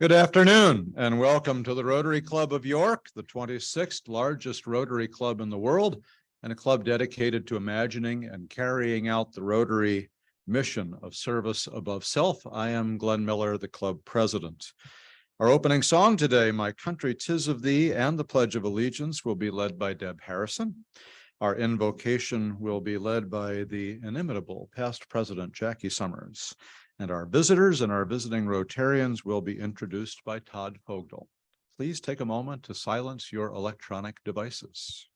Good afternoon and welcome to the Rotary Club of York, the 26th largest Rotary club in the world, and a club dedicated to imagining and carrying out the Rotary mission of service above self. I am Glenn Miller, the club president. Our opening song today, My Country 'Tis of Thee, and the Pledge of Allegiance will be led by Deb Harrison. Our invocation will be led by the inimitable past president, Jackie Summers. And our visitors and our visiting Rotarians will be introduced by Todd Fogdel. Please take a moment to silence your electronic devices.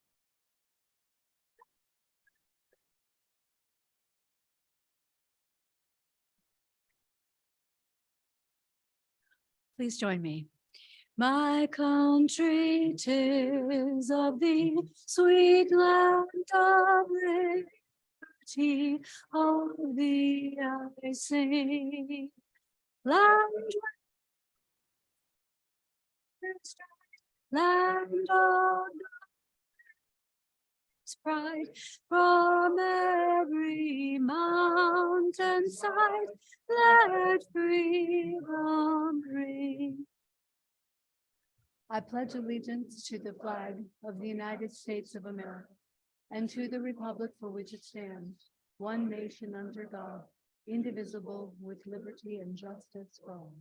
Please join me. My country, 'tis of thee, sweet land of liberty, of thee I sing. Land of pride, from every mountain side, let freedom ring. I pledge allegiance to the flag of the United States of America and to the republic for which it stands, one nation under God, indivisible, with liberty and justice for all.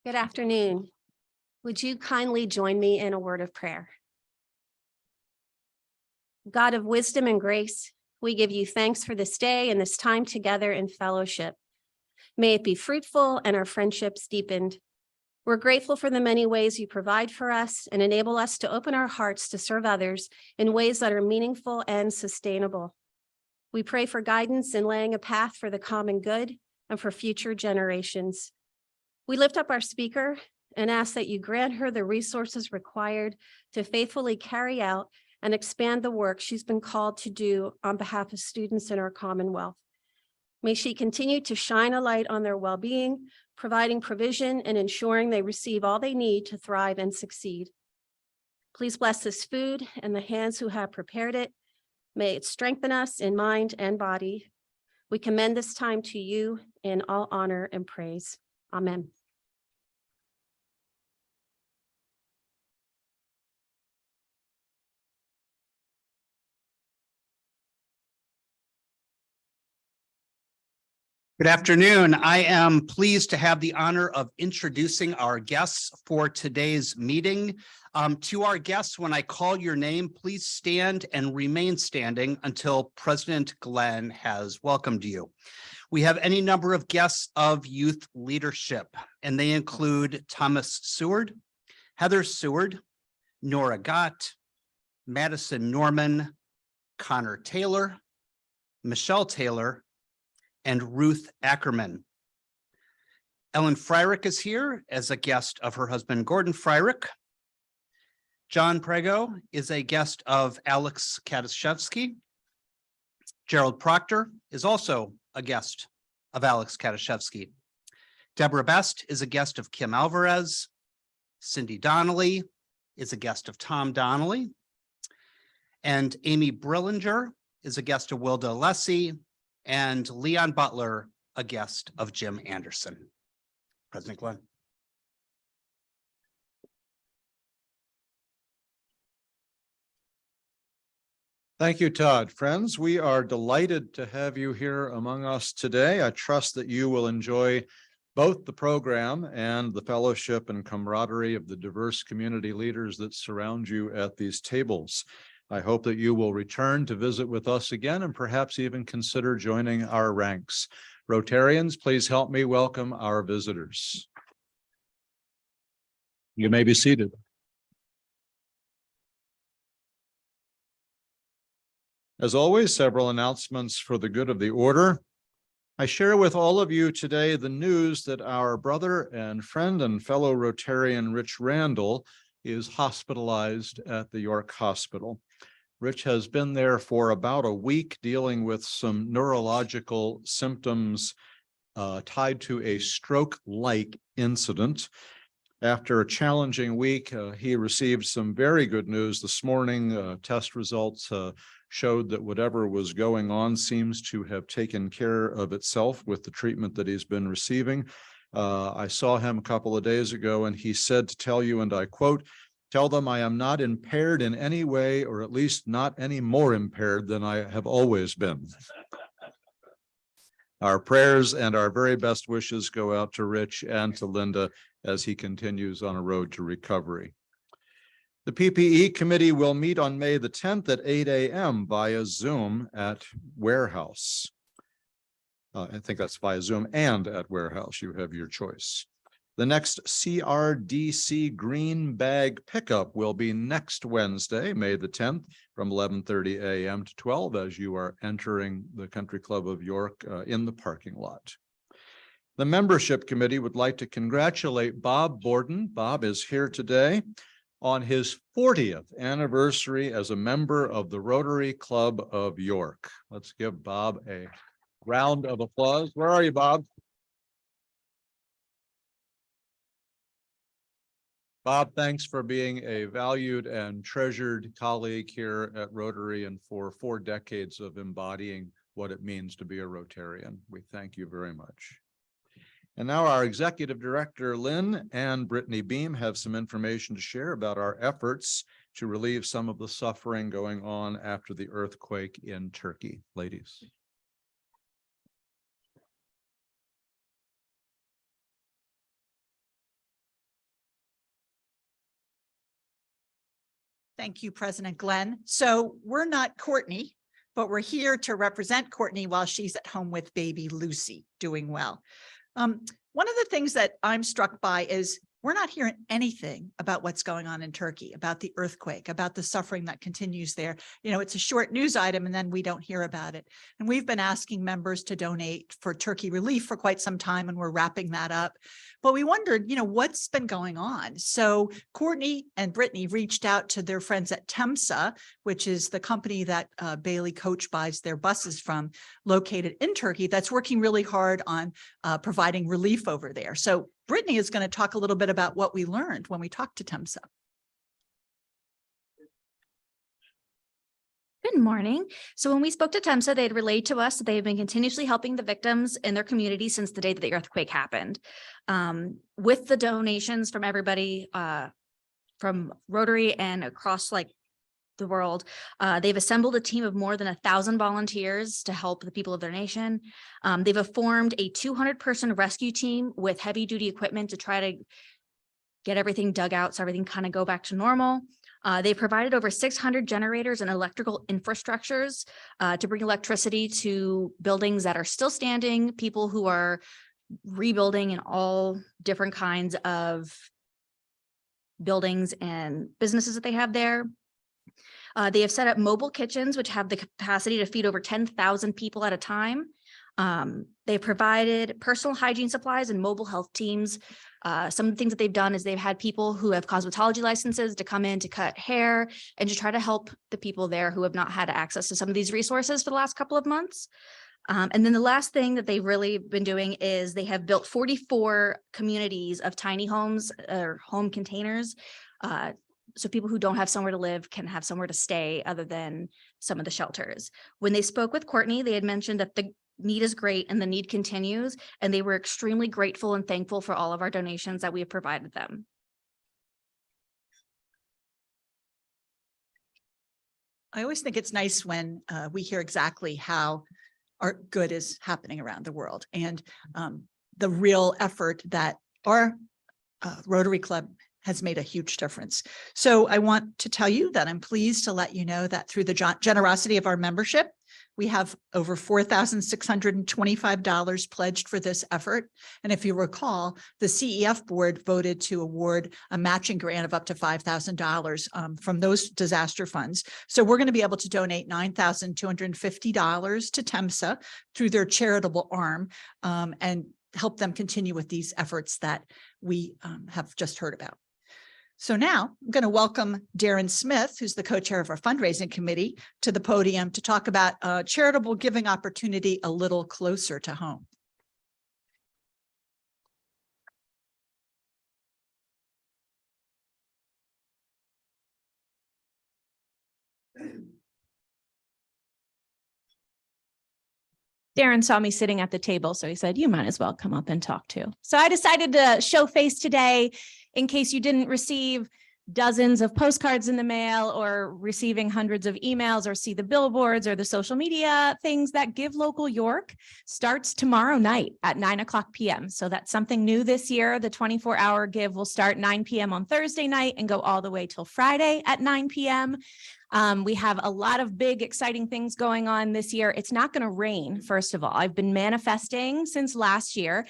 Good afternoon. Would you kindly join me in a word of prayer? God of wisdom and grace, we give you thanks for this day and this time together in fellowship. May it be fruitful and our friendships deepened. We're grateful for the many ways you provide for us and enable us to open our hearts to serve others in ways that are meaningful and sustainable. We pray for guidance in laying a path for the common good and for future generations. We lift up our speaker and ask that you grant her the resources required to faithfully carry out and expand the work she's been called to do on behalf of students in our Commonwealth. May she continue to shine a light on their well-being, providing provision and ensuring they receive all they need to thrive and succeed. Please bless this food and the hands who have prepared it. May it strengthen us in mind and body. We commend this time to you in all honor and praise. Amen. Good afternoon. I am pleased to have the honor of introducing our guests for today's meeting. To our guests, when I call your name, please stand and remain standing until President Glenn has welcomed you. We have any number of guests of youth leadership, and they include Thomas Seward, Heather Seward, Nora Gott, Madison Norman, Connor Taylor, Michelle Taylor, and Ruth Ackerman. Ellen Fryrick is here as a guest of her husband, Gordon Fryrick. John Prego is a guest of Alex Kataszewski. Gerald Proctor is also a guest of Alex Kataszewski. Deborah Best is a guest of Kim Alvarez. Cindy Donnelly is a guest of Tom Donnelly. And Amy Brillinger is a guest of Wilda Alessi. And Leon Butler, a guest of Jim Anderson. President Glenn. Thank you, Todd. Friends, we are delighted to have you here among us today. I trust that you will enjoy both the program and the fellowship and camaraderie of the diverse community leaders that surround you at these tables. I hope that you will return to visit with us again and perhaps even consider joining our ranks. Rotarians, please help me welcome our visitors. You may be seated. As always, several announcements for the good of the order. I share with all of you today the news that our brother and friend and fellow Rotarian Rich Randall is hospitalized at the York Hospital. Rich has been there for about a week dealing with some neurological symptoms tied to a stroke-like incident. After a challenging week, he received some very good news this morning. Test results showed that whatever was going on seems to have taken care of itself with the treatment that he's been receiving. I saw him a couple of days ago, and he said to tell you, and I quote, "Tell them I am not impaired in any way, or at least not any more impaired than I have always been." Our prayers and our very best wishes go out to Rich and to Linda as he continues on a road to recovery. The PPE committee will meet on May the 10th at 8 a.m. via Zoom at Warehouse. I think that's via Zoom and at Warehouse. You have your choice. The next CRDC green bag pickup will be next Wednesday, May the 10th, from 11:30 a.m. to 12 as you are entering the Country Club of York in the parking lot. The membership committee would like to congratulate Bob Borden. Bob is here today on his 40th anniversary as a member of the Rotary Club of York. Let's give Bob a round of applause. Where are you, Bob? Bob, thanks for being a valued and treasured colleague here at Rotary and for 4 decades of embodying what it means to be a Rotarian. We thank you very much. And now our executive director, Lynn and Brittany Beam, have some information to share about our efforts to relieve some of the suffering going on after the earthquake in Turkey. Ladies. Thank you, President Glenn. So we're not Courtney, but we're here to represent Courtney while she's at home with baby Lucy, doing well. One of the things that I'm struck by is we're not hearing anything about what's going on in Turkey, about the earthquake, about the suffering that continues there. You know, it's a short news item and then we don't hear about it. And we've been asking members to donate for Turkey relief for quite some time, and we're wrapping that up. But we wondered, you know, what's been going on? So Courtney and Brittany reached out to their friends at TEMSA, which is the company that Bailey Coach buys their buses from, located in Turkey, that's working really hard on providing relief over there. So Brittany is going to talk a little bit about what we learned when we talked to TEMSA. Good morning. So when we spoke to TEMSA, they had relayed to us that they have been continuously helping the victims in their community since the day that the earthquake happened. With the donations from everybody from Rotary and across the world, they've assembled a team of more than 1,000 volunteers to help the people of their nation. They've formed a 200-person rescue team with heavy duty equipment to try to get everything dug out so everything kind of go back to normal. They provided over 600 generators and electrical infrastructures to bring electricity to buildings that are still standing, people who are rebuilding in all different kinds of buildings and businesses that they have there. They have set up mobile kitchens, which have the capacity to feed over 10,000 people at a time. They've provided personal hygiene supplies and mobile health teams. Some of the things that they've done is they've had people who have cosmetology licenses to come in to cut hair and to try to help the people there who have not had access to some of these resources for the last couple of months. And then the last thing that they've really been doing is they have built 44 communities of tiny homes or home containers. So people who don't have somewhere to live can have somewhere to stay other than some of the shelters. When they spoke with Courtney, they had mentioned that the need is great and the need continues, and they were extremely grateful and thankful for all of our donations that we have provided them. I always think it's nice when we hear exactly how our good is happening around the world, and the real effort that our Rotary Club has made a huge difference. So I want to tell you that I'm pleased to let you know that through the generosity of our membership, we have over $4,625 pledged for this effort. And if you recall, the CEF board voted to award a matching grant of up to $5,000 from those disaster funds. So we're going to be able to donate $9,250 to TEMSA through their charitable arm and help them continue with these efforts that we have just heard about. So now I'm going to welcome Darren Smith, who's the co-chair of our fundraising committee, to the podium to talk about a charitable giving opportunity a little closer to home. Darren saw me sitting at the table, so he said, you might as well come up and talk too. So I decided to show face today in case you didn't receive dozens of postcards in the mail or receiving hundreds of emails or see the billboards or the social media things. That Give Local York starts tomorrow night at 9:00 p.m. So that's something new this year. The 24-hour give will start 9 p.m. on Thursday night and go all the way till Friday at 9 p.m. We have a lot of big, exciting things going on this year. It's not going to rain, first of all. I've been manifesting since last year.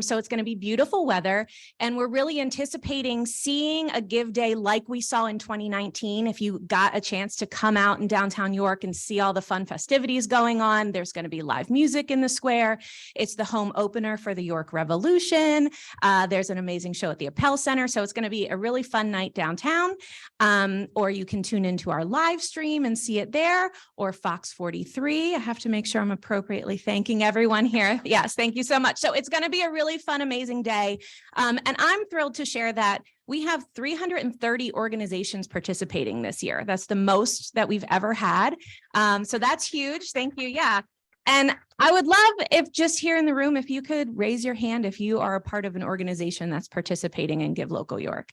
So it's going to be beautiful weather. And we're really anticipating seeing a give day like we saw in 2019. If you got a chance to come out in downtown York and see all the fun festivities going on, there's going to be live music in the square. It's the home opener for the York Revolution. There's an amazing show at the Appel Center. So it's going to be a really fun night downtown. Or you can tune into our live stream and see it there, or Fox 43. I have to make sure I'm appropriately thanking everyone here. Yes, thank you so much. So it's going to be a really fun, amazing day. And I'm thrilled to share that we have 330 organizations participating this year. That's the most that we've ever had. So that's huge. Thank you. Yeah. And I would love if just here in the room, if you could raise your hand if you are a part of an organization that's participating in Give Local York.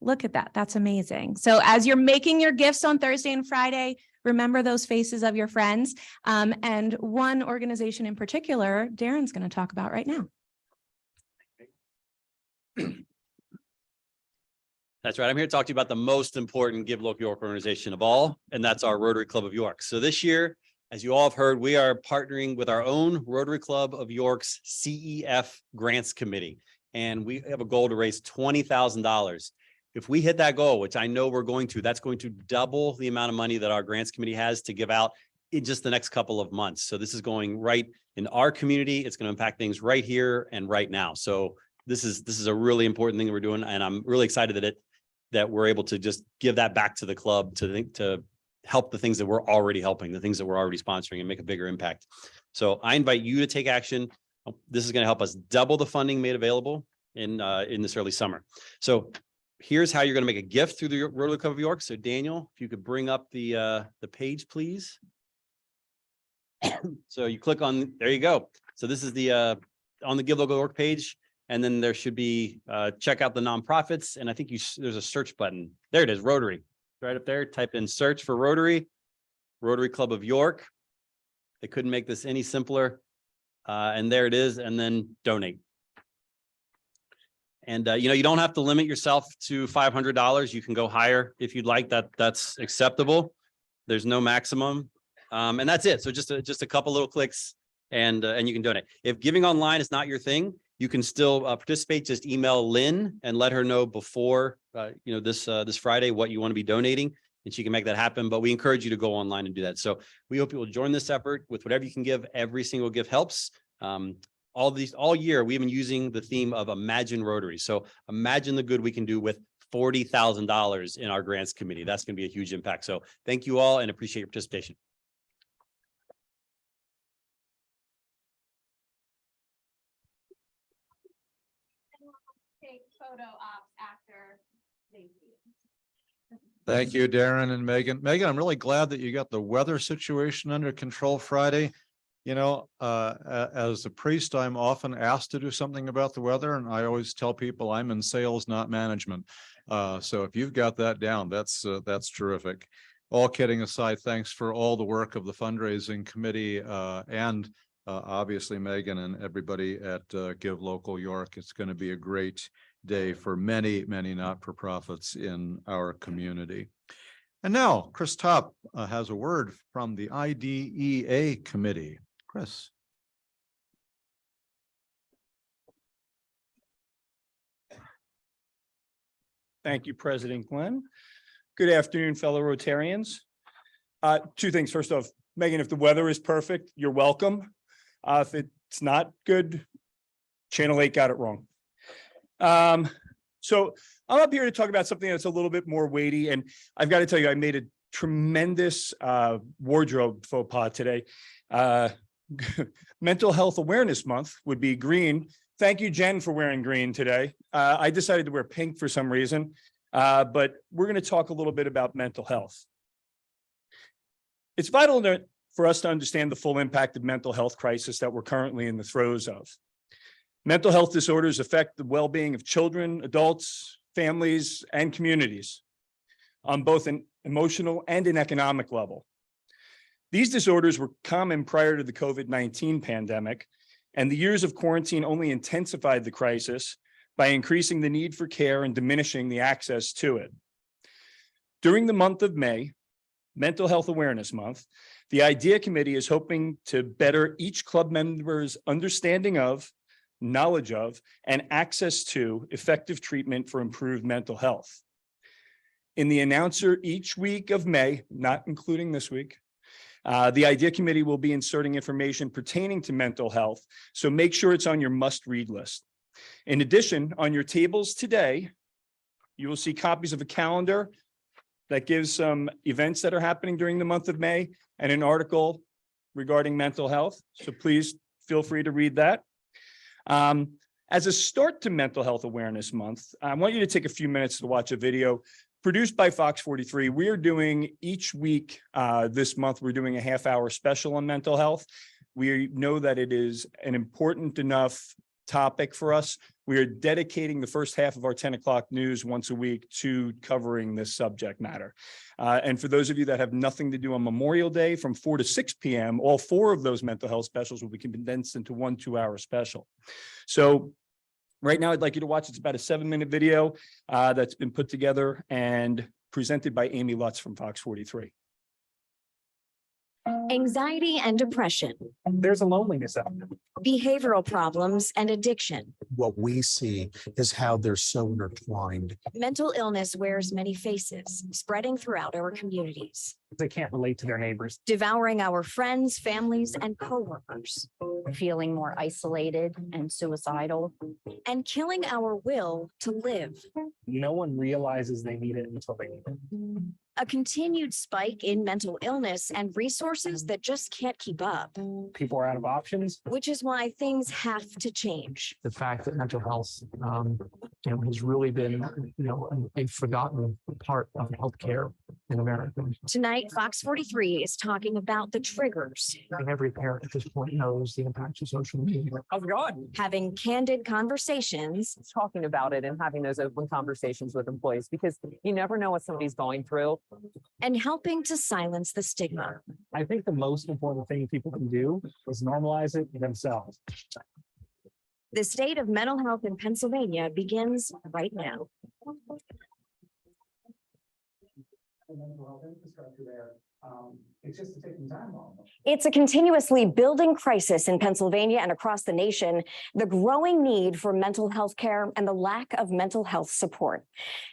Look at that. That's amazing. So as you're making your gifts on Thursday and Friday, remember those faces of your friends. And one organization in particular, Darren's going to talk about right now. That's right. I'm here to talk to you about the most important Give Local York organization of all, and that's our Rotary Club of York. So this year, as you all have heard, we are partnering with our own Rotary Club of York's CEF Grants Committee, and we have a goal to raise $20,000. If we hit that goal, which I know we're going to, that's going to double the amount of money that our grants committee has to give out in just the next couple of months. So this is going right in our community. It's going to impact things right here and right now. So this is a really important thing that we're doing, and I'm really excited that we're able to just give that back to the club to help the things that we're already helping, the things that we're already sponsoring, and make a bigger impact. So I invite you to take action. This is going to help us double the funding made available in this early summer. So here's how you're going to make a gift through the Rotary Club of York. So Daniel, if you could bring up the page, please. So you click on, there you go. So this is the on the Give Local York page, and then there should be check out the nonprofits, and I think there's a search button. There it is, Rotary, right up there. Type in search for Rotary Club of York. They couldn't make this any simpler, and there it is. And then donate. And, you don't have to limit yourself to $500. You can go higher if you'd like. That's acceptable. There's no maximum. And that's it. So just a couple little clicks and you can donate. If giving online is not your thing, you can still participate. Just email Lynn and let her know before, this Friday what you want to be donating, and she can make that happen. But we encourage you to go online and do that. So we hope you will join this effort with whatever you can give. Every single gift helps. All year, we've been using the theme of Imagine Rotary. So imagine the good we can do with $40,000 in our grants committee. That's going to be a huge impact. So thank you all and appreciate your participation. Take photo ops after they see. Thank you, Darren and Megan. Megan, I'm really glad that you got the weather situation under control Friday. As a priest, I'm often asked to do something about the weather, and I always tell people I'm in sales, not management. So if you've got that down, that's terrific. All kidding aside, thanks for all the work of the fundraising committee and obviously Megan and everybody at Give Local York. It's going to be a great day for many, many not-for-profits in our community. And now Chris Topp has a word from the IDEA committee. Chris. Thank you, President Glenn. Good afternoon, fellow Rotarians. Two things. First off, Megan, if the weather is perfect, you're welcome. If it's not good, Channel 8 got it wrong. So I'm up here to talk about something that's a little bit more weighty, and I've got to tell you, I made a tremendous wardrobe faux pas today. Mental Health Awareness Month would be green. Thank you, Jen, for wearing green today. I decided to wear pink for some reason, but we're going to talk a little bit about mental health. It's vital for us to understand the full impact of mental health crisis that we're currently in the throes of. Mental health disorders affect the well-being of children, adults, families, and communities on both an emotional and an economic level. These disorders were common prior to the COVID-19 pandemic, and the years of quarantine only intensified the crisis by increasing the need for care and diminishing the access to it. During the month of May, Mental Health Awareness Month, the IDEA Committee is hoping to better each club member's understanding of, knowledge of, and access to effective treatment for improved mental health. In the announcer each week of May, not including this week, the IDEA Committee will be inserting information pertaining to mental health, so make sure it's on your must-read list. In addition, on your tables today, you will see copies of a calendar that gives some events that are happening during the month of May and an article regarding mental health. So please feel free to read that. As a start to Mental Health Awareness Month, I want you to take a few minutes to watch a video produced by Fox 43. We are doing each week this month, we're doing a half-hour special on mental health. We know that it is an important enough topic for us. We are dedicating the first half of our 10 o'clock news once a week to covering this subject matter. And for those of you that have nothing to do on Memorial Day from 4 to 6 p.m., all 4 of those mental health specials will be condensed into one 2-hour special. So right now, I'd like you to watch. It's about a 7-minute video that's been put together and presented by Amy Lutz from Fox 43. Anxiety and depression, There's a loneliness out there. behavioral problems and addiction. What we see is how they're so intertwined. Mental illness wears many faces, spreading throughout our communities, They can't relate to their neighbors. devouring our friends, families, and coworkers, feeling more isolated and suicidal. and killing our will to live. No one realizes they need it until they need it. A continued spike in mental illness and resources that just can't keep up, People are out of options. which is why things have to change. The fact that mental health, has really been, a forgotten part of healthcare in America. Tonight, Fox 43 is talking about the triggers, And every parent at this point knows the impacts of social media. How's it going? having candid conversations, Talking about it and having those open conversations with employees, because you never know what somebody's going through. and helping to silence the stigma. I think the most important thing people can do is normalize it themselves. The state of mental health in Pennsylvania begins right now. It's a continuously building crisis in Pennsylvania and across the nation, the growing need for mental health care and the lack of mental health support.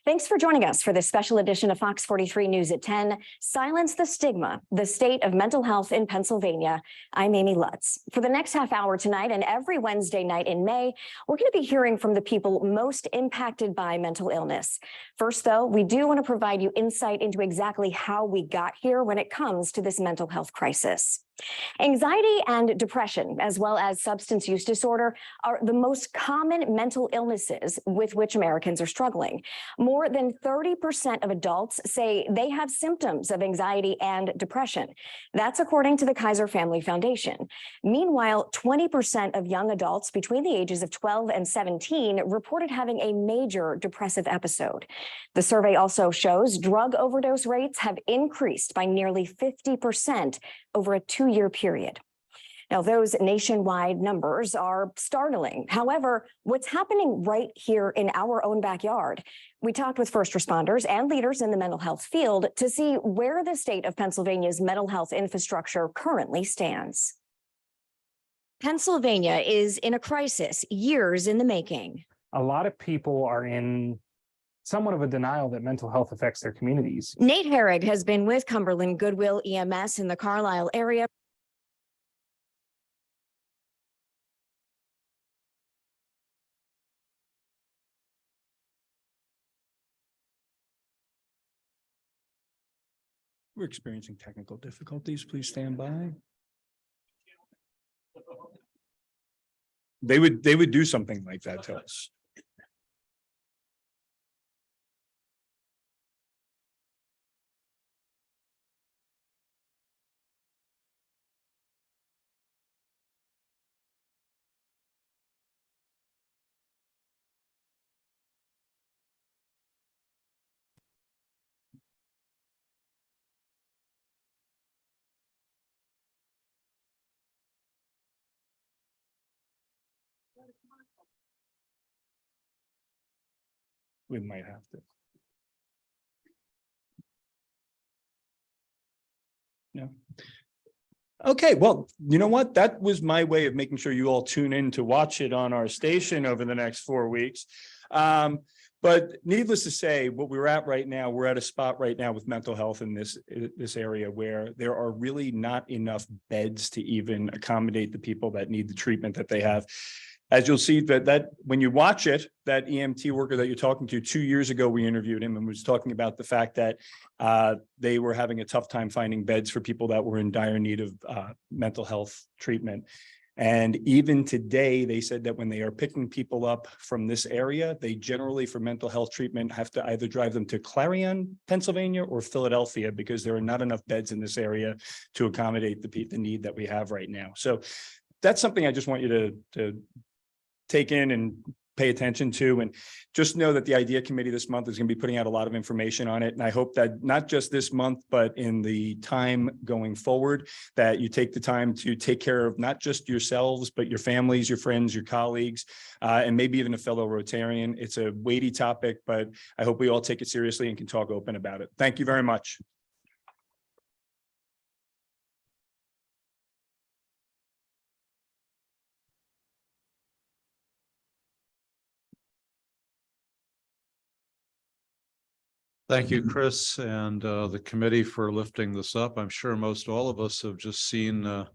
Thanks for joining us for this special edition of Fox 43 News at 10, Silence the Stigma, the State of Mental Health in Pennsylvania. I'm Amy Lutz. For the next half hour tonight and every Wednesday night in May, we're going to be hearing from the people most impacted by mental illness. First, though, we do want to provide you insight into exactly how we got here when it comes to this mental health crisis. Anxiety and depression, as well as substance use disorder, are the most common mental illnesses with which Americans are struggling. More than 30% of adults say they have symptoms of anxiety and depression. That's according to the Kaiser Family Foundation. Meanwhile, 20% of young adults between the ages of 12 and 17 reported having a major depressive episode. The survey also shows drug overdose rates have increased by nearly 50% over a 2-year period. Now, those nationwide numbers are startling. However, what's happening right here in our own backyard? We talked with first responders and leaders in the mental health field to see where the state of Pennsylvania's mental health infrastructure currently stands. Pennsylvania is in a crisis, years in the making. A lot of people are in somewhat of a denial that mental health affects their communities. Nate Herrig has been with Cumberland Goodwill EMS in the Carlisle area. We're experiencing technical difficulties. Please stand by. They would do something like that to us. we might have to. No. Okay, well, you know what? That was my way of making sure you all tune in to watch it on our station over the next 4 weeks. But needless to say, what we're at right now, we're at a spot right now with mental health in this area where there are really not enough beds to even accommodate the people that need the treatment that they have. As you'll see that when you watch it, that EMT worker that you're talking to 2 years ago, we interviewed him and was talking about the fact that they were having a tough time finding beds for people that were in dire need of mental health treatment. And even today, they said that when they are picking people up from this area, they generally, for mental health treatment, have to either drive them to Clarion, Pennsylvania, or Philadelphia, because there are not enough beds in this area to accommodate the need that we have right now. So that's something I just want you to take in and pay attention to, and just know that the IDEA committee this month is going to be putting out a lot of information on it. And I hope that not just this month, but in the time going forward, that you take the time to take care of not just yourselves, but your families, your friends, your colleagues, and maybe even a fellow Rotarian. It's a weighty topic, but I hope we all take it seriously and can talk open about it. Thank you very much. Thank you, Chris, and the committee for lifting this up. I'm sure most all of us have just seen the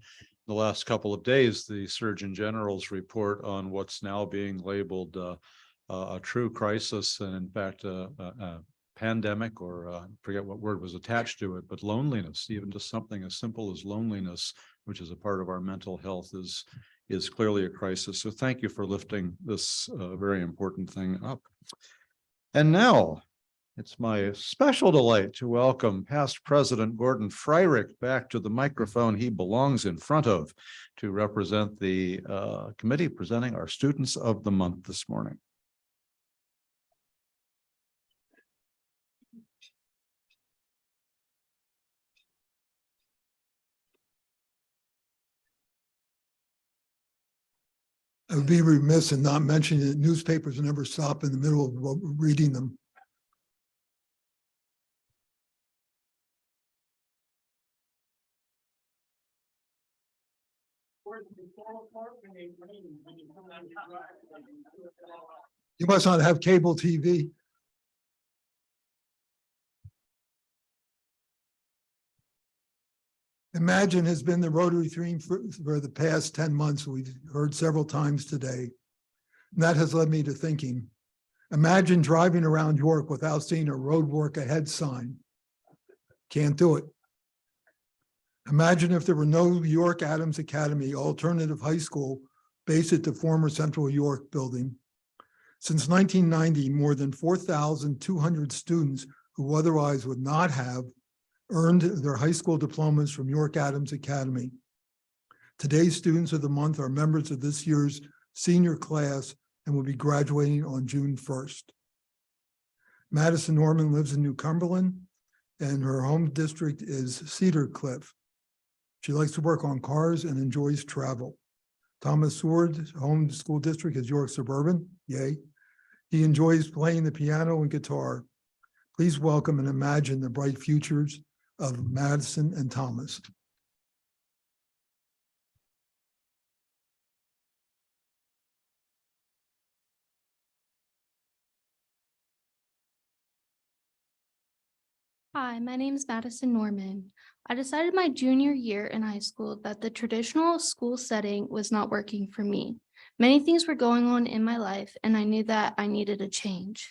last couple of days, the Surgeon General's report on what's now being labeled a true crisis, and in fact, a pandemic, or I forget what word was attached to it, but loneliness, even just something as simple as loneliness, which is a part of our mental health, is clearly a crisis. So thank you for lifting this very important thing up. And now, it's my special delight to welcome past President Gordon Freirich back to the microphone he belongs in front of to represent the committee presenting our Students of the Month this morning. I would be remiss in not mentioning that newspapers never stop in the middle of reading them. You must not have cable TV. Imagine has been the Rotary theme for the past 10 months. We've heard several times today. And that has led me to thinking, imagine driving around York without seeing a road work ahead sign. Can't do it. Imagine if there were no York Adams Academy Alternative High School based at the former Central York building. Since 1990, more than 4,200 students who otherwise would not have earned their high school diplomas from York Adams Academy. Today's Students of the Month are members of this year's senior class and will be graduating on June 1st. Madison Norman lives in New Cumberland, and her home district is Cedar Cliff. She likes to work on cars and enjoys travel. Thomas Seward's home school district is York Suburban, yay. He enjoys playing the piano and guitar. Please welcome and imagine the bright futures of Madison and Thomas. Hi, my name is Madison Norman. I decided my junior year in high school that the traditional school setting was not working for me. Many things were going on in my life, and I knew that I needed a change.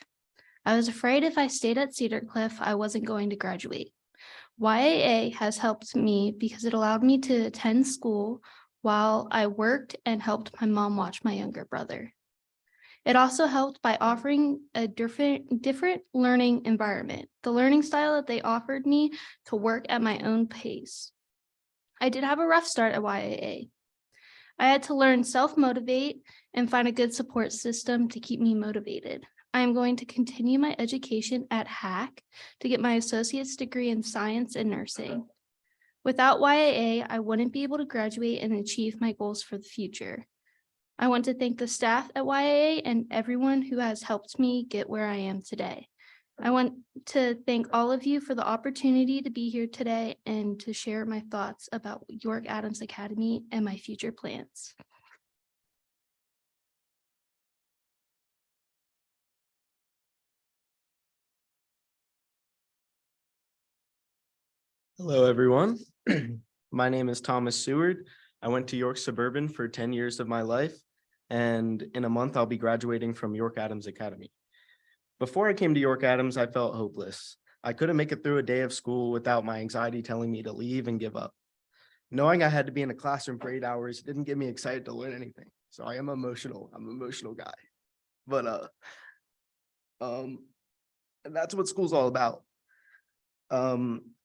I was afraid if I stayed at Cedar Cliff, I wasn't going to graduate. YAA has helped me because it allowed me to attend school while I worked and helped my mom watch my younger brother. It also helped by offering a different learning environment, the learning style that they offered me to work at my own pace. I did have a rough start at YAA. I had to learn self-motivate and find a good support system to keep me motivated. I am going to continue my education at HAC to get my associate's degree in science and nursing. Without YAA, I wouldn't be able to graduate and achieve my goals for the future. I want to thank the staff at YAA and everyone who has helped me get where I am today. I want to thank all of you for the opportunity to be here today and to share my thoughts about York Adams Academy and my future plans. Hello, everyone. My name is Thomas Seward. I went to York Suburban for 10 years of my life, and in a month I'll be graduating from York Adams Academy. Before I came to York Adams, I felt hopeless. I couldn't make it through a day of school without my anxiety telling me to leave and give up. Knowing I had to be in a classroom for 8 hours didn't get me excited to learn anything. So I am emotional. I'm an emotional guy. But that's what school's all about.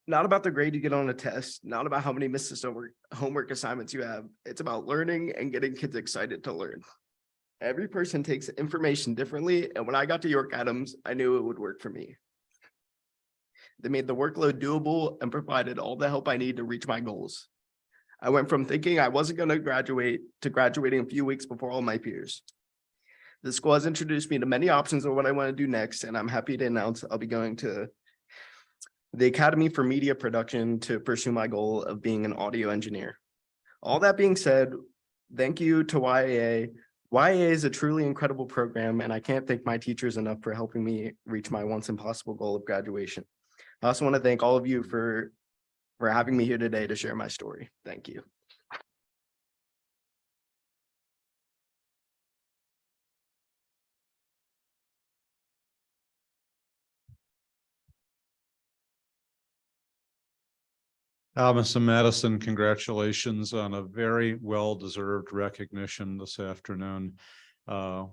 Not about the grade you get on a test, not about how many missed homework assignments you have. It's about learning and getting kids excited to learn. Every person takes information differently, and when I got to York Adams, I knew it would work for me. They made the workload doable and provided all the help I need to reach my goals. I went from thinking I wasn't going to graduate to graduating a few weeks before all my peers. The school has introduced me to many options of what I want to do next, and I'm happy to announce I'll be going to the Academy for Media Production to pursue my goal of being an audio engineer. All that being said, thank you to YAA. YAA is a truly incredible program, and I can't thank my teachers enough for helping me reach my once impossible goal of graduation. I also want to thank all of you for having me here today to share my story. Thank you. Thomas and Madison, congratulations on a very well-deserved recognition this afternoon.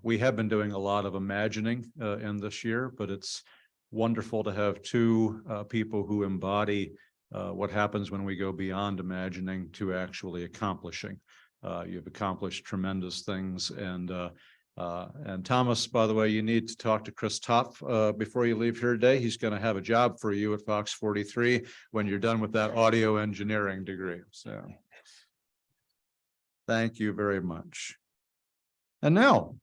We have been doing a lot of imagining in this year, but it's wonderful to have two people who embody what happens when we go beyond imagining to actually accomplishing. You've accomplished tremendous things, and Thomas, by the way, you need to talk to Chris Topf before you leave here today. He's going to have a job for you at Fox 43 when you're done with that audio engineering degree. So thank you very much. And now,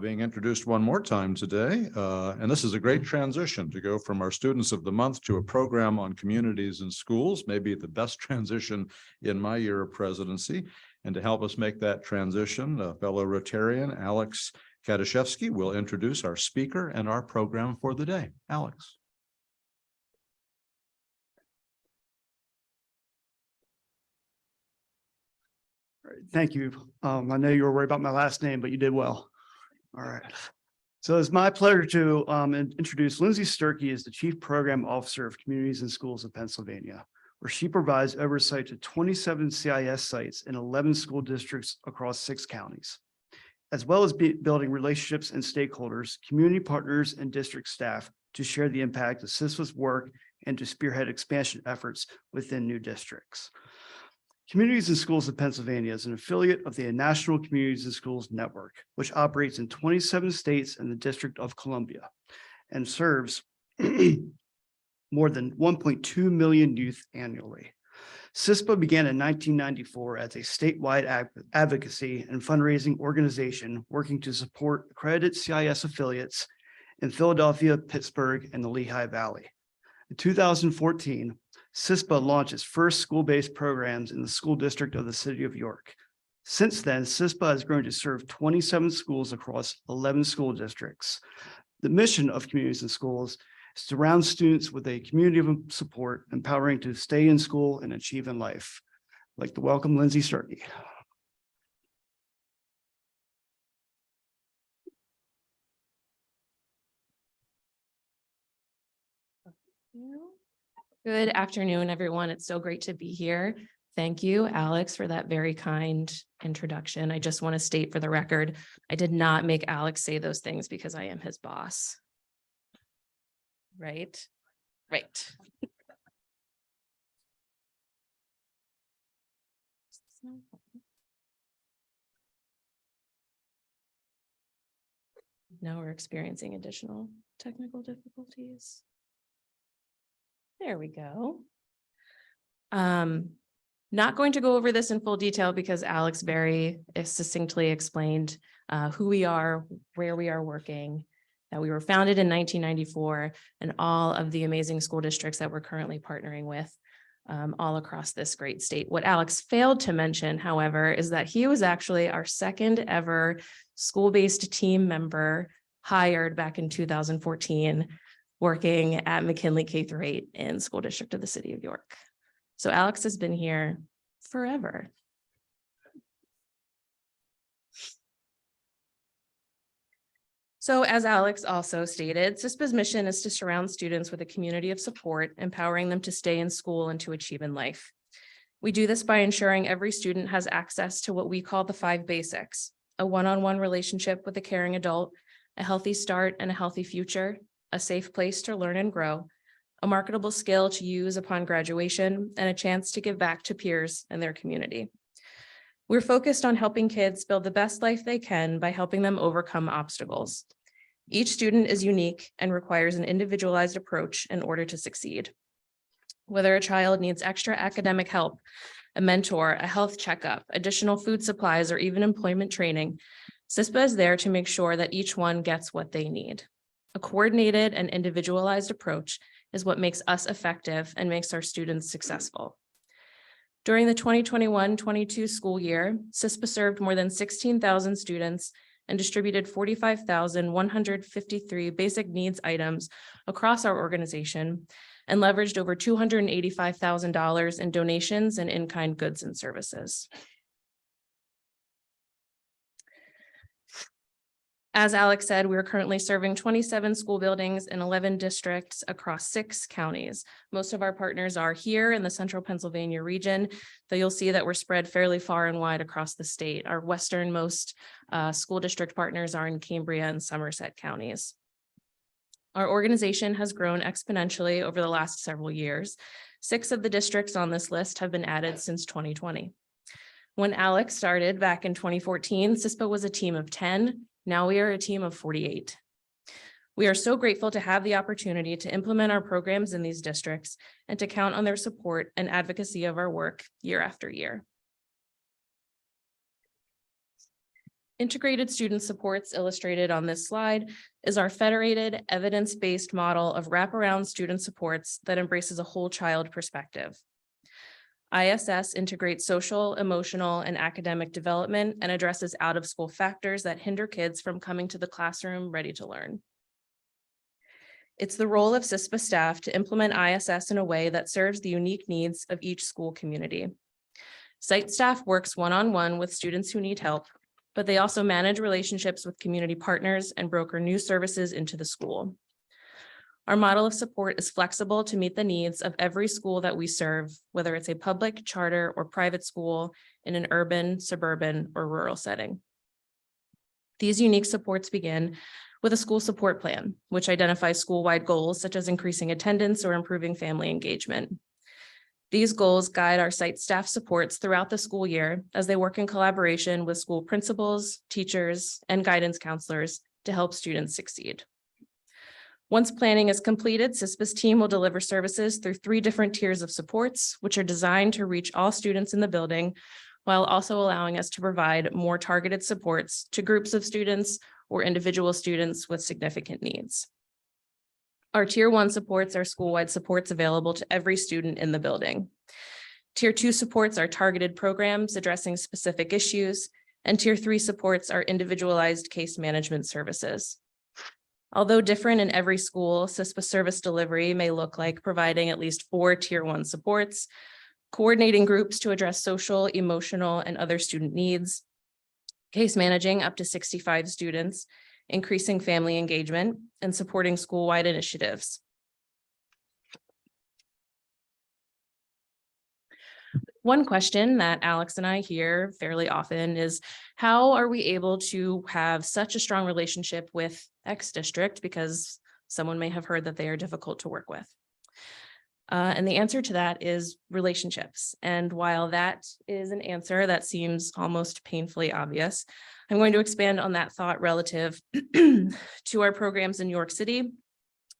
being introduced one more time today, and this is a great transition to go from our Students of the Month to a program on communities and schools, maybe the best transition in my year of presidency. And to help us make that transition, fellow Rotarian Alex Kadaszewski will introduce our speaker and our program for the day. Alex. All right, thank you. I know you were worried about my last name, but you did well. All right. So it's my pleasure to introduce Lindsay Sturkey as the Chief Program Officer of Communities and Schools of Pennsylvania, where she provides oversight to 27 CIS sites in 11 school districts across 6 counties, as well as building relationships and stakeholders, community partners, and district staff to share the impact of CISWA's work and to spearhead expansion efforts within new districts. Communities and Schools of Pennsylvania is an affiliate of the National Communities and Schools Network, which operates in 27 states and the District of Columbia and serves more than 1.2 million youth annually. CISPA began in 1994 as a statewide advocacy and fundraising organization working to support accredited CIS affiliates in Philadelphia, Pittsburgh, and the Lehigh Valley. In 2014, CISPA launched its first school-based programs in the school district of the city of York. Since then, CISPA has grown to serve 27 schools across 11 school districts. The mission of Communities and Schools is to surround students with a community of support, empowering to stay in school and achieve in life. I'd like to welcome Lindsay Sturkey. Good afternoon, everyone. It's so great to be here. Thank you, Alex, for that very kind introduction. I just want to state for the record, I did not make Alex say those things because I am his boss. Right? Right. Now we're experiencing additional technical difficulties. There we go. Not going to go over this in full detail because Alex very succinctly explained who we are, where we are working, that we were founded in 1994, and all of the amazing school districts that we're currently partnering with all across this great state. What Alex failed to mention, however, is that he was actually our second ever school-based team member hired back in 2014, working at McKinley K-8 in School District of the City of York. So Alex has been here forever. So as Alex also stated, CISPA's mission is to surround students with a community of support, empowering them to stay in school and to achieve in life. We do this by ensuring every student has access to what we call the 5 basics: a one-on-one relationship with a caring adult, a healthy start and a healthy future, a safe place to learn and grow, a marketable skill to use upon graduation, and a chance to give back to peers and their community. We're focused on helping kids build the best life they can by helping them overcome obstacles. Each student is unique and requires an individualized approach in order to succeed. Whether a child needs extra academic help, a mentor, a health checkup, additional food supplies, or even employment training, CISPA is there to make sure that each one gets what they need. A coordinated and individualized approach is what makes us effective and makes our students successful. During the 2021-22 school year, CISPA served more than 16,000 students and distributed 45,153 basic needs items across our organization and leveraged over $285,000 in donations and in-kind goods and services. As Alex said, we are currently serving 27 school buildings in 11 districts across 6 counties. Most of our partners are here in the central Pennsylvania region, though you'll see that we're spread fairly far and wide across the state. Our westernmost school district partners are in Cambria and Somerset counties. Our organization has grown exponentially over the last several years. 6 of the districts on this list have been added since 2020. When Alex started back in 2014, CISPA was a team of 10. Now we are a team of 48. We are so grateful to have the opportunity to implement our programs in these districts and to count on their support and advocacy of our work year after year. Integrated student supports illustrated on this slide is our federated evidence-based model of wraparound student supports that embraces a whole child perspective. ISS integrates social, emotional, and academic development and addresses out-of-school factors that hinder kids from coming to the classroom ready to learn. It's the role of CISPA staff to implement ISS in a way that serves the unique needs of each school community. Site staff works one-on-one with students who need help, but they also manage relationships with community partners and broker new services into the school. Our model of support is flexible to meet the needs of every school that we serve, whether it's a public, charter, or private school in an urban, suburban, or rural setting. These unique supports begin with a school support plan, which identifies school-wide goals such as increasing attendance or improving family engagement. These goals guide our site staff supports throughout the school year as they work in collaboration with school principals, teachers, and guidance counselors to help students succeed. Once planning is completed, CISPA's team will deliver services through 3 different tiers of supports, which are designed to reach all students in the building, while also allowing us to provide more targeted supports to groups of students or individual students with significant needs. Our Tier 1 supports are school-wide supports available to every student in the building. Tier 2 supports are targeted programs addressing specific issues, and Tier 3 supports are individualized case management services. Although different in every school, CISPA service delivery may look like providing at least 4 Tier 1 supports, coordinating groups to address social, emotional, and other student needs, case managing up to 65 students, increasing family engagement, and supporting school-wide initiatives. One question that Alex and I hear fairly often is, how are we able to have such a strong relationship with X district? Because someone may have heard that they are difficult to work with. And the answer to that is relationships. And while that is an answer that seems almost painfully obvious, I'm going to expand on that thought relative to our programs in New York City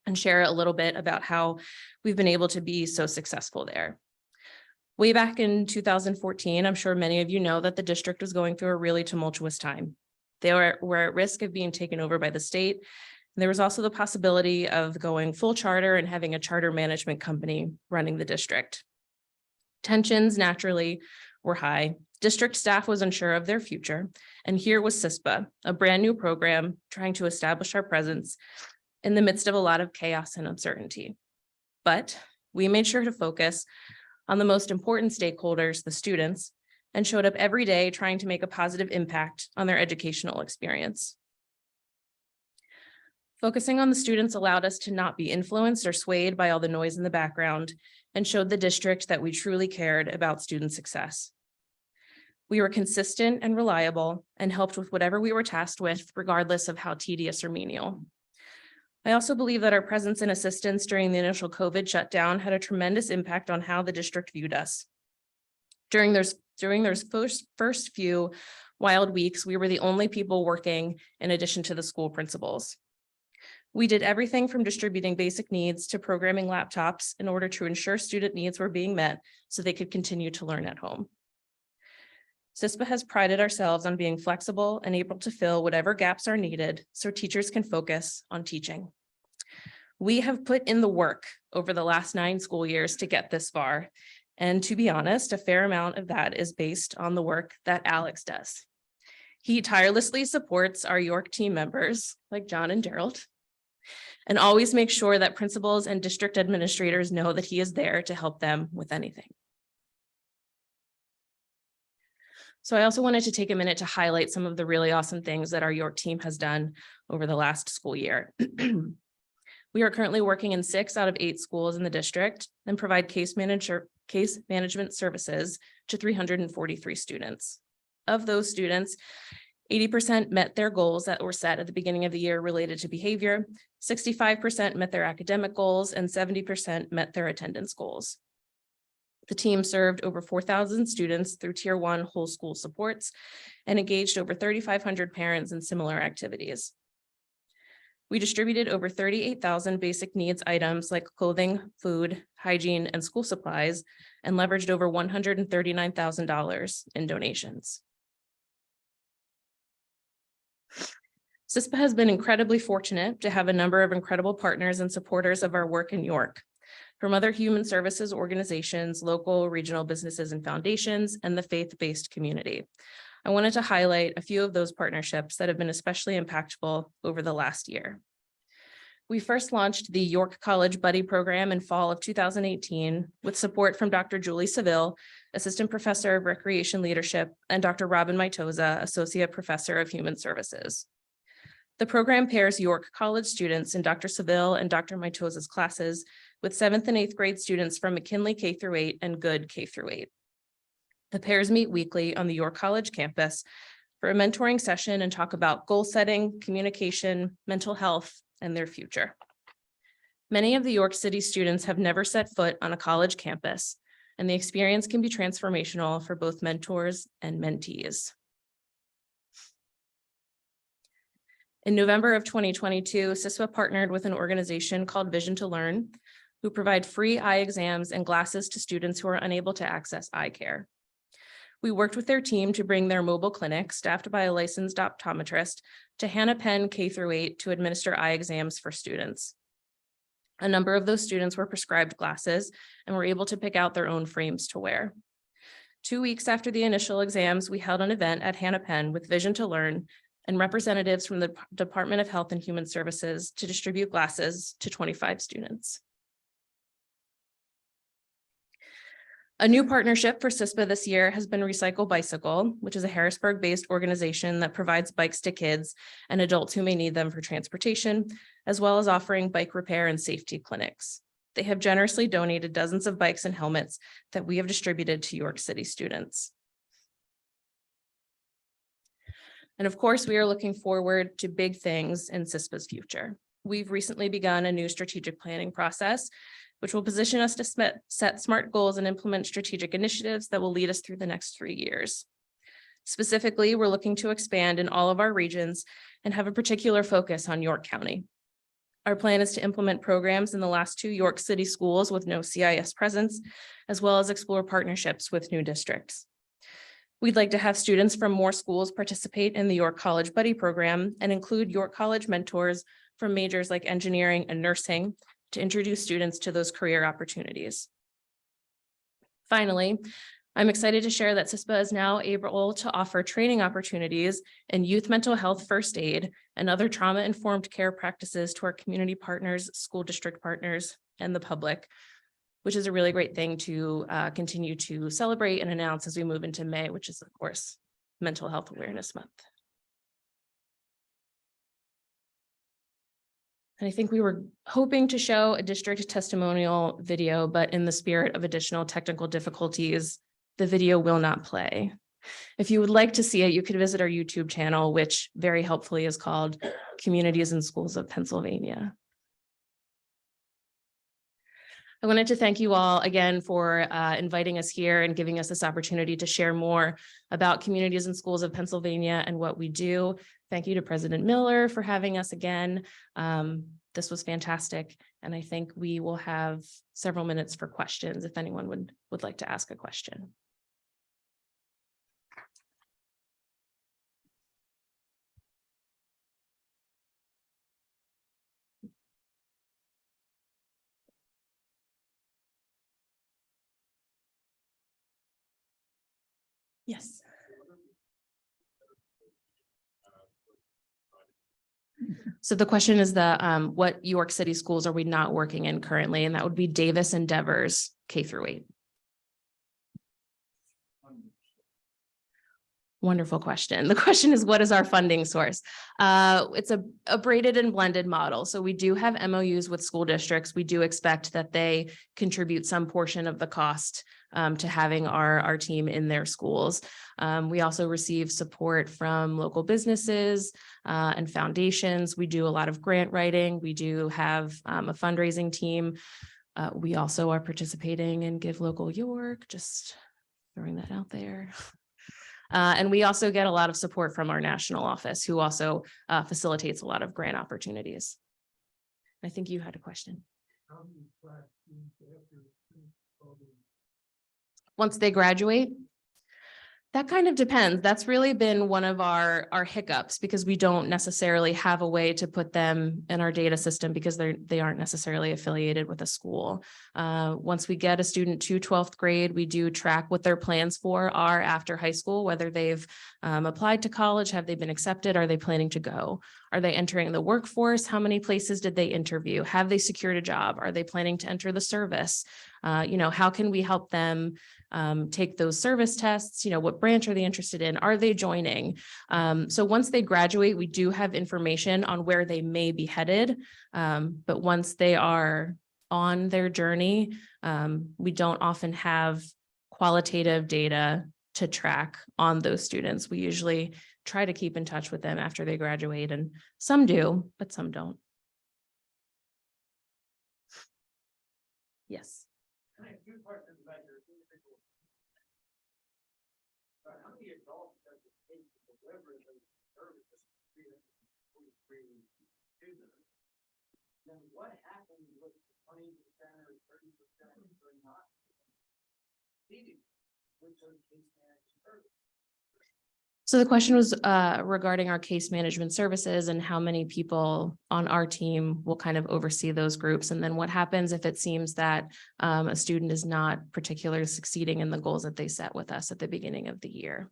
and share a little bit about how we've been able to be so successful there. Way back in 2014, I'm sure many of you know that the district was going through a really tumultuous time. They were at risk of being taken over by the state. And there was also the possibility of going full charter and having a charter management company running the district. Tensions naturally were high. District staff was unsure of their future. And here was CISPA, a brand new program trying to establish our presence in the midst of a lot of chaos and uncertainty. But we made sure to focus on the most important stakeholders, the students, and showed up every day trying to make a positive impact on their educational experience. Focusing on the students allowed us to not be influenced or swayed by all the noise in the background and showed the district that we truly cared about student success. We were consistent and reliable and helped with whatever we were tasked with, regardless of how tedious or menial. I also believe that our presence and assistance during the initial COVID shutdown had a tremendous impact on how the district viewed us. During those first few wild weeks, we were the only people working in addition to the school principals. We did everything from distributing basic needs to programming laptops in order to ensure student needs were being met so they could continue to learn at home. CISPA has prided ourselves on being flexible and able to fill whatever gaps are needed so teachers can focus on teaching. We have put in the work over the last 9 school years to get this far. And to be honest, a fair amount of that is based on the work that Alex does. He tirelessly supports our York team members like John and Gerald, and always makes sure that principals and district administrators know that he is there to help them with anything. So I also wanted to take a minute to highlight some of the really awesome things that our York team has done over the last school year. We are currently working in 6 out of 8 schools in the district and provide case management services to 343 students. Of those students, 80% met their goals that were set at the beginning of the year related to behavior, 65% met their academic goals, and 70% met their attendance goals. The team served over 4,000 students through Tier 1 whole school supports and engaged over 3,500 parents in similar activities. We distributed over 38,000 basic needs items like clothing, food, hygiene, and school supplies, and leveraged over $139,000 in donations. CISPA has been incredibly fortunate to have a number of incredible partners and supporters of our work in York, from other human services organizations, local, regional businesses and foundations, and the faith-based community. I wanted to highlight a few of those partnerships that have been especially impactful over the last year. We first launched the York College Buddy Program in fall of 2018 with support from Dr. Julie Seville, Assistant Professor of Recreation Leadership, and Dr. Robin Maitosa, Associate Professor of Human Services. The program pairs York College students in Dr. Seville and Dr. Maitosa's classes with 7th and 8th grade students from McKinley K-8 and Good K-8. The pairs meet weekly on the York College campus for a mentoring session and talk about goal setting, communication, mental health, and their future. Many of the York City students have never set foot on a college campus, and the experience can be transformational for both mentors and mentees. In November of 2022, CISPA partnered with an organization called Vision to Learn, who provide free eye exams and glasses to students who are unable to access eye care. We worked with their team to bring their mobile clinic, staffed by a licensed optometrist, to Hannah-Penn K-8 to administer eye exams for students. A number of those students were prescribed glasses and were able to pick out their own frames to wear. 2 weeks after the initial exams, we held an event at Hannah-Penn with Vision to Learn and representatives from the Department of Health and Human Services to distribute glasses to 25 students. A new partnership for CISPA this year has been Recycle Bicycle, which is a Harrisburg-based organization that provides bikes to kids and adults who may need them for transportation, as well as offering bike repair and safety clinics. They have generously donated dozens of bikes and helmets that we have distributed to York City students. And of course, we are looking forward to big things in CISPA's future. We've recently begun a new strategic planning process, which will position us to set SMART goals and implement strategic initiatives that will lead us through the next 3 years. Specifically, we're looking to expand in all of our regions and have a particular focus on York County. Our plan is to implement programs in the last 2 York City schools with no CIS presence, as well as explore partnerships with new districts. We'd like to have students from more schools participate in the York College Buddy Program and include York College mentors from majors like engineering and nursing to introduce students to those career opportunities. Finally, I'm excited to share that CISPA is now able to offer training opportunities in youth mental health first aid and other trauma-informed care practices to our community partners, school district partners, and the public, which is a really great thing to continue to celebrate and announce as we move into May, which is, of course, Mental Health Awareness Month. And I think we were hoping to show a district testimonial video, but in the spirit of additional technical difficulties, the video will not play. If you would like to see it, you could visit our YouTube channel, which very helpfully is called Communities and Schools of Pennsylvania. I wanted to thank you all again for inviting us here and giving us this opportunity to share more about Communities and Schools of Pennsylvania and what we do. Thank you to President Miller for having us again. This was fantastic, and I think we will have several minutes for questions if anyone would like to ask a question. Yes. So the question is what York City schools are we not working in currently? And that would be Davis and Devers, K-8. Wonderful question. The question is, what is our funding source? It's a braided and blended model. So we do have MOUs with school districts. We do expect that they contribute some portion of the cost to having our team in their schools. We also receive support from local businesses and foundations. We do a lot of grant writing. We do have a fundraising team. We also are participating in Give Local York, just throwing that out there. And we also get a lot of support from our national office, who also facilitates a lot of grant opportunities. I think you had a question. Once they graduate? That kind of depends. That's really been one of our hiccups, because we don't necessarily have a way to put them in our data system because they aren't necessarily affiliated with a school. Once we get a student to 12th grade, we do track what their plans are after high school, whether they've applied to college, have they been accepted, are they planning to go? Are they entering the workforce? How many places did they interview? Have they secured a job? Are they planning to enter the service? How can we help them take those service tests? What branch are they interested in? Are they joining? So once they graduate, we do have information on where they may be headed. But once they are on their journey, we don't often have qualitative data to track on those students. We usually try to keep in touch with them after they graduate, and some do, but some don't. Yes. I have 2 questions about your individual. How many adults does it take to deliver those services to 343 students? Then what happens with the 20% or 30% who are not needing with those case management services? So the question was regarding our case management services and how many people on our team will kind of oversee those groups. And then what happens if it seems that a student is not particularly succeeding in the goals that they set with us at the beginning of the year.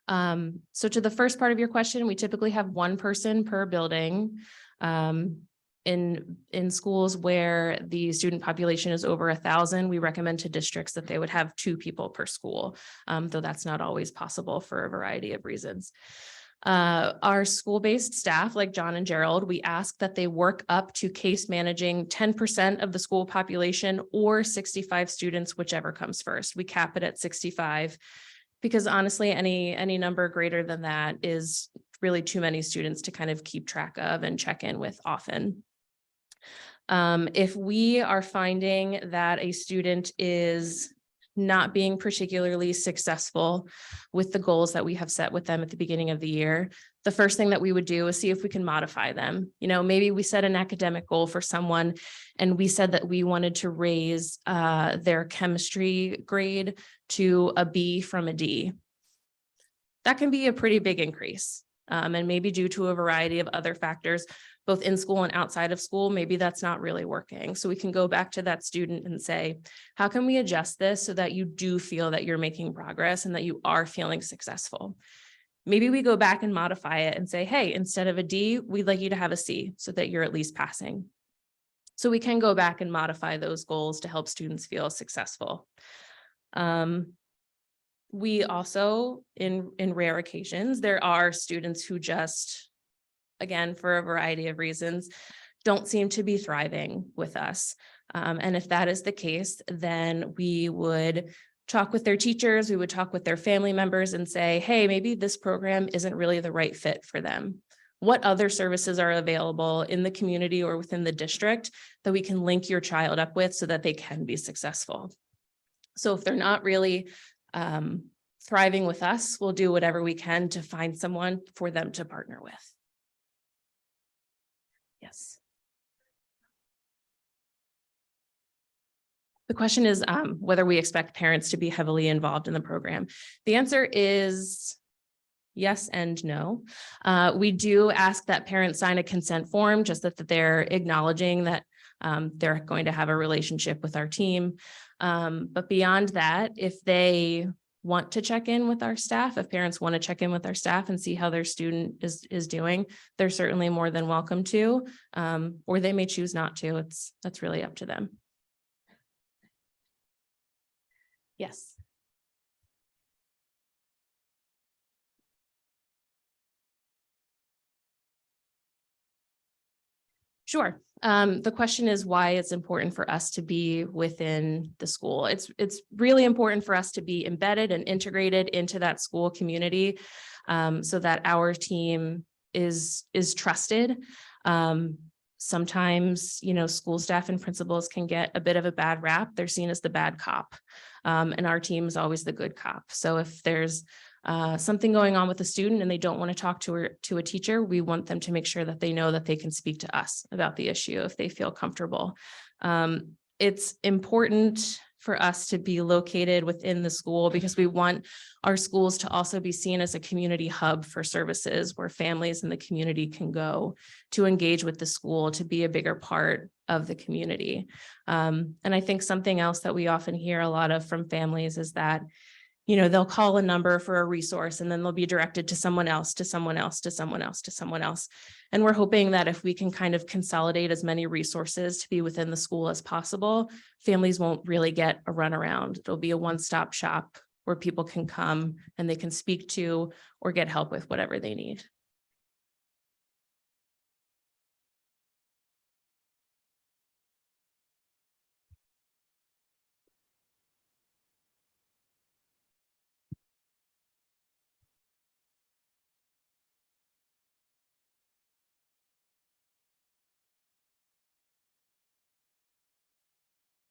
So to the first part of your question, we typically have 1 person per building. In schools where the student population is over 1,000, we recommend to districts that they would have 2 people per school, though that's not always possible for a variety of reasons. Our school-based staff, like John and Gerald, we ask that they work up to case managing 10% of the school population or 65 students, whichever comes first. We cap it at 65 because honestly, any number greater than that is really too many students to kind of keep track of and check in with often. If we are finding that a student is not being particularly successful with the goals that we have set with them at the beginning of the year, the first thing that we would do is see if we can modify them. You know, maybe we set an academic goal for someone and we said that we wanted to raise their chemistry grade to a B from a D. That can be a pretty big increase. And maybe due to a variety of other factors, both in school and outside of school, maybe that's not really working. So we can go back to that student and say, how can we adjust this so that you do feel that you're making progress and that you are feeling successful? Maybe we go back and modify it and say, hey, instead of a D, we'd like you to have a C so that you're at least passing. So we can go back and modify those goals to help students feel successful. We also, in rare occasions, there are students who just, again, for a variety of reasons, don't seem to be thriving with us. And if that is the case, then we would talk with their teachers, we would talk with their family members and say, hey, maybe this program isn't really the right fit for them. What other services are available in the community or within the district that we can link your child up with so that they can be successful? So if they're not really thriving with us, we'll do whatever we can to find someone for them to partner with. Yes. The question is whether we expect parents to be heavily involved in the program. The answer is yes and no. We do ask that parents sign a consent form, just that they're acknowledging that they're going to have a relationship with our team. But beyond that, if they want to check in with our staff, if parents want to check in with our staff and see how their student is doing, they're certainly more than welcome to, or they may choose not to. That's really up to them. Yes. Sure. The question is why it's important for us to be within the school. It's really important for us to be embedded and integrated into that school community, so that our team is trusted. Sometimes, you know, school staff and principals can get a bit of a bad rap. They're seen as the bad cop, and our team is always the good cop. So if there's something going on with a student and they don't want to talk to a teacher, we want them to make sure that they know that they can speak to us about the issue if they feel comfortable. It's important for us to be located within the school because we want our schools to also be seen as a community hub for services where families in the community can go to engage with the school, to be a bigger part of the community. And I think something else that we often hear a lot of from families is that, you know, they'll call a number for a resource and then they'll be directed to someone else, to someone else, to someone else, to someone else. And we're hoping that if we can kind of consolidate as many resources to be within the school as possible, families won't really get a runaround. It'll be a one-stop shop where people can come and they can speak to or get help with whatever they need.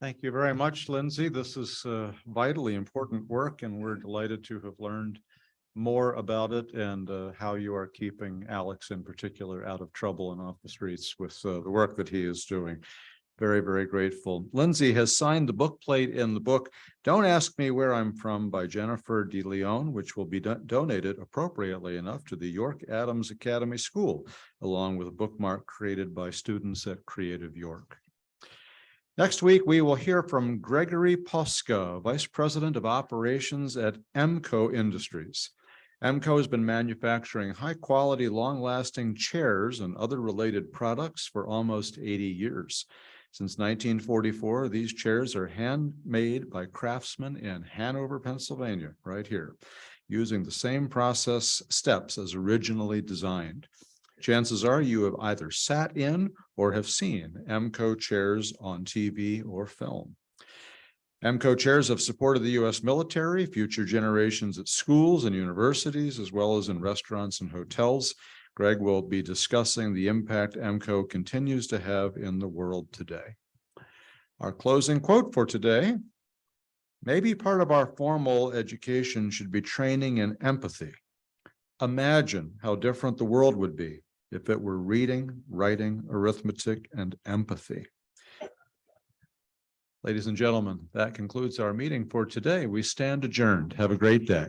Thank you very much, Lindsay. This is vitally important work, and we're delighted to have learned more about it and how you are keeping Alex in particular out of trouble and off the streets with the work that he is doing. Very, very grateful. Lindsay has signed the book plate in the book, Don't Ask Me Where I'm From by Jennifer DeLeon, which will be donated appropriately enough to the York Adams Academy School, along with a bookmark created by students at Creative York. Next week, we will hear from Gregory Poska, Vice President of Operations at EMCO Industries. EMCO has been manufacturing high-quality, long-lasting chairs and other related products for almost 80 years. Since 1944, these chairs are handmade by craftsmen in Hanover, Pennsylvania, right here, using the same process steps as originally designed. Chances are you have either sat in or have seen EMCO chairs on TV or film. EMCO chairs have supported the U.S. military, future generations at schools and universities, as well as in restaurants and hotels. Greg will be discussing the impact EMCO continues to have in the world today. Our closing quote for today: Maybe part of our formal education should be training in empathy. Imagine how different the world would be if it were reading, writing, arithmetic, and empathy. Ladies and gentlemen, that concludes our meeting for today. We stand adjourned. Have a great day.